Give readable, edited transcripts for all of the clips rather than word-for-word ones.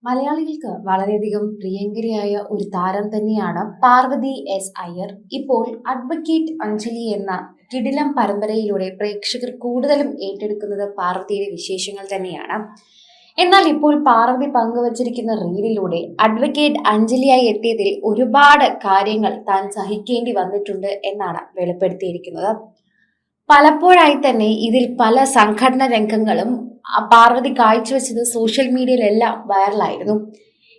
മലയാളികൾക്ക് വളരെയധികം പ്രിയങ്കരിയായ ഒരു താരം തന്നെയാണ് പാർവതി എസ് അയ്യർ. ഇപ്പോൾ അഡ്വക്കേറ്റ് അഞ്ജലി എന്ന കിടിലം പരമ്പരയിലൂടെ പ്രേക്ഷകർ കൂടുതലും ഏറ്റെടുക്കുന്നത് പാർവതിയുടെ വിശേഷങ്ങൾ തന്നെയാണ്. എന്നാൽ ഇപ്പോൾ പാർവതി പങ്കുവച്ചിരിക്കുന്ന റീലിലൂടെ അഡ്വക്കേറ്റ് അഞ്ജലിയായി എത്തിയതിൽ ഒരുപാട് കാര്യങ്ങൾ താൻ സഹിക്കേണ്ടി വന്നിട്ടുണ്ട് എന്നാണ് വെളിപ്പെടുത്തിയിരിക്കുന്നത്. പലപ്പോഴായി തന്നെ ഇതിൽ പല സംഘടന രംഗങ്ങളും പാർവതി കാഴ്ചവെച്ചത് സോഷ്യൽ മീഡിയയിലെല്ലാം വൈറലായിരുന്നു.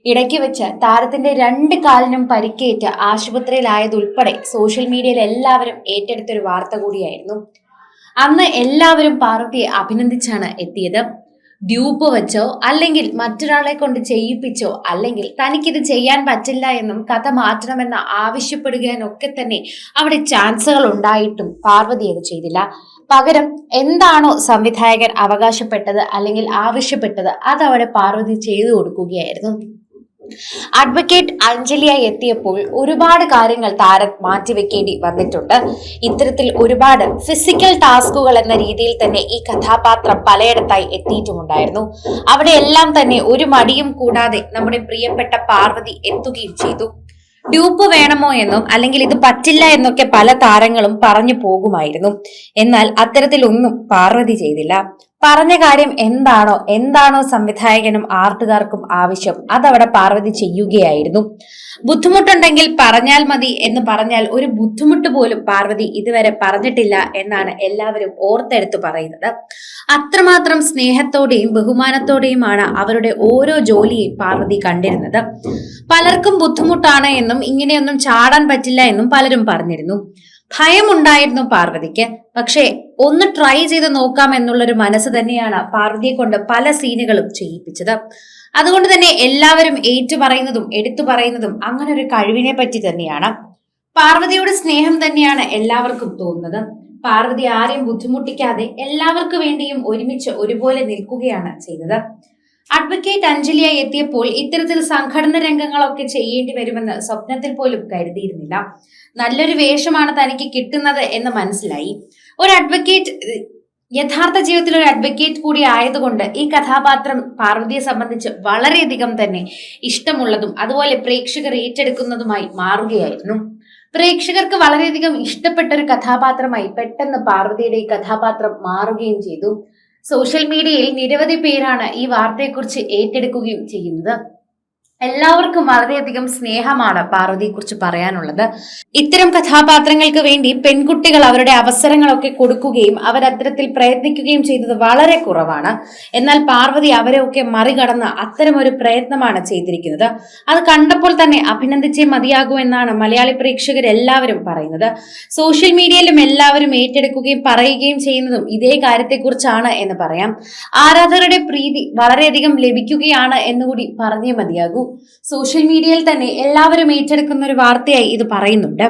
ഇടയ്ക്ക് വെച്ച് താരത്തിന്റെ 2 കാലിനും പരിക്കേറ്റ് ആശുപത്രിയിലായതുൾപ്പെടെ സോഷ്യൽ മീഡിയയിൽ എല്ലാവരും ഏറ്റെടുത്തൊരു വാർത്ത കൂടിയായിരുന്നു. അന്ന് എല്ലാവരും പാർവതിയെ അഭിനന്ദിച്ചാണ് എത്തിയത്. ഡ്യൂപ്പ് വെച്ചോ അല്ലെങ്കിൽ മറ്റൊരാളെ കൊണ്ട് ചെയ്യിപ്പിച്ചോ അല്ലെങ്കിൽ തനിക്കിത് ചെയ്യാൻ പറ്റില്ല എന്നും കഥ മാറ്റണമെന്ന് ആവശ്യപ്പെടുകാനൊക്കെ തന്നെ അവിടെ ചാൻസുകൾ ഉണ്ടായിട്ടും പാർവതി അത് ചെയ്തില്ല. പകരം എന്താണോ സംവിധായകൻ അവകാശപ്പെട്ടത് അല്ലെങ്കിൽ ആവശ്യപ്പെട്ടത് അത് അവിടെ പാർവതി ചെയ്തു കൊടുക്കുകയായിരുന്നു. അഡ്വക്കേറ്റ് അഞ്ജലിയായി എത്തിയപ്പോൾ ഒരുപാട് കാര്യങ്ങൾ താരം മാറ്റിവെക്കേണ്ടി വന്നിട്ടുണ്ട്. ഇത്തരത്തിൽ ഒരുപാട് ഫിസിക്കൽ ടാസ്കുകൾ എന്ന രീതിയിൽ തന്നെ ഈ കഥാപാത്രം പലയിടത്തായി എത്തിയിട്ടുമുണ്ടായിരുന്നു. അവിടെയെല്ലാം തന്നെ ഒരു മടിയും കൂടാതെ നമ്മുടെ പ്രിയപ്പെട്ട പാർവതി എത്തുകയും ചെയ്തു. ഡ്യൂപ്പ് വേണമോ എന്നും അല്ലെങ്കിൽ ഇത് പറ്റില്ല എന്നൊക്കെ പല താരങ്ങളും പറഞ്ഞു പോകുമായിരുന്നു. എന്നാൽ അത്തരത്തിലൊന്നും പാർവതി ചെയ്തില്ല. പറഞ്ഞ കാര്യം എന്താണോ സംവിധായകനും ആർട്ടുകാർക്കും ആവശ്യം അതവിടെ പാർവതി ചെയ്യുകയായിരുന്നു. ബുദ്ധിമുട്ടുണ്ടെങ്കിൽ പറഞ്ഞാൽ മതി എന്ന് പറഞ്ഞാൽ ഒരു ബുദ്ധിമുട്ട് പോലും പാർവതി ഇതുവരെ പറഞ്ഞിട്ടില്ല എന്നാണ് എല്ലാവരും ഓർത്തെടുത്ത് പറയുന്നത്. അത്രമാത്രം സ്നേഹത്തോടെയും ബഹുമാനത്തോടെയുമാണ് അവരുടെ ഓരോ ജോലിയും പാർവതി കണ്ടിരുന്നത്. പലർക്കും ബുദ്ധിമുട്ടാണ് എന്നും ഇങ്ങനെയൊന്നും ചാടാൻ പറ്റില്ല എന്നും പലരും പറഞ്ഞിരുന്നു. ഭയമുണ്ടായിരുന്നു പാർവതിക്ക്. പക്ഷേ ഒന്ന് ട്രൈ ചെയ്ത് നോക്കാം എന്നുള്ളൊരു മനസ്സ് തന്നെയാണ് പാർവതിയെ കൊണ്ട് പല സീനുകളും ചെയ്യിപ്പിച്ചത്. അതുകൊണ്ട് തന്നെ എല്ലാവരും ഏറ്റുപറയുന്നതും എടുത്തു പറയുന്നതും അങ്ങനെ ഒരു കഴിവിനെ പറ്റി തന്നെയാണ്. പാർവതിയുടെ സ്നേഹം തന്നെയാണ് എല്ലാവർക്കും തോന്നുന്നത്. പാർവതി ആരെയും ബുദ്ധിമുട്ടിക്കാതെ എല്ലാവർക്കു വേണ്ടിയും ഒരുമിച്ച് ഒരുപോലെ നിൽക്കുകയാണ് ചെയ്തത്. അഡ്വക്കേറ്റ് അഞ്ജലിയായി എത്തിയപ്പോൾ ഇത്തരത്തിൽ സംഘടന രംഗങ്ങളൊക്കെ ചെയ്യേണ്ടി വരുമെന്ന് സ്വപ്നത്തിൽ പോലും കരുതിയിരുന്നില്ല. നല്ലൊരു വേഷമാണ് തനിക്ക് കിട്ടുന്നത് എന്ന് മനസ്സിലായി. ഒരു അഡ്വക്കേറ്റ് യഥാർത്ഥ ജീവിതത്തിൽ ഒരു അഡ്വക്കേറ്റ് കൂടി ആയതുകൊണ്ട് ഈ കഥാപാത്രം പാർവതിയെ സംബന്ധിച്ച് വളരെയധികം തന്നെ ഇഷ്ടമുള്ളതും അതുപോലെ പ്രേക്ഷകർ ഏറ്റെടുക്കുന്നതുമായി മാറുകയായിരുന്നു. പ്രേക്ഷകർക്ക് വളരെയധികം ഇഷ്ടപ്പെട്ട ഒരു കഥാപാത്രമായി പെട്ടെന്ന് പാർവതിയുടെ ഈ കഥാപാത്രം മാറുകയും ചെയ്തു. സോഷ്യൽ മീഡിയയിൽ നിരവധി പേരാണ് ഈ വാർത്തയെക്കുറിച്ച് ഏറ്റെടുക്കുകയും ചെയ്യുന്നത്. എല്ലാവർക്കും വളരെയധികം സ്നേഹമാണ് പാർവതിയെക്കുറിച്ച് പറയാനുള്ളത്. ഇത്തരം കഥാപാത്രങ്ങൾക്ക് വേണ്ടി പെൺകുട്ടികൾ അവരുടെ അവസരങ്ങളൊക്കെ കൊടുക്കുകയും അവരത്തരത്തിൽ പ്രയത്നിക്കുകയും ചെയ്യുന്നത് വളരെ കുറവാണ്. എന്നാൽ പാർവതി അവരെയൊക്കെ മറികടന്ന് അത്തരമൊരു പ്രയത്നമാണ് ചെയ്തിരിക്കുന്നത്. അത് കണ്ടപ്പോൾ തന്നെ അഭിനന്ദിച്ചേ മതിയാകൂ എന്നാണ് മലയാളി പ്രേക്ഷകരെല്ലാവരും പറയുന്നത്. സോഷ്യൽ മീഡിയയിലും എല്ലാവരും ഏറ്റെടുക്കുകയും പറയുകയും ചെയ്യുന്നതും ഇതേ കാര്യത്തെക്കുറിച്ചാണ് എന്ന് പറയാം. ആരാധകരുടെ പ്രീതി വളരെയധികം ലഭിക്കുകയാണ് എന്നുകൂടി പറഞ്ഞേ മതിയാകൂ. സോഷ്യൽ മീഡിയയിൽ തന്നെ എല്ലാവരും ഏറ്റെടുക്കുന്ന ഒരു വാർത്തയായി ഇത് പറയുന്നുണ്ട്.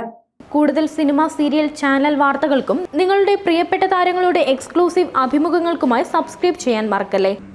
കൂടുതൽ സിനിമ, സീരിയൽ, ചാനൽ വാർത്തകൾക്കും നിങ്ങളുടെ പ്രിയപ്പെട്ട താരങ്ങളുടെ എക്സ്ക്ലൂസീവ് അഭിമുഖങ്ങൾക്കുമായി സബ്സ്ക്രൈബ് ചെയ്യാൻ മറക്കല്ലേ.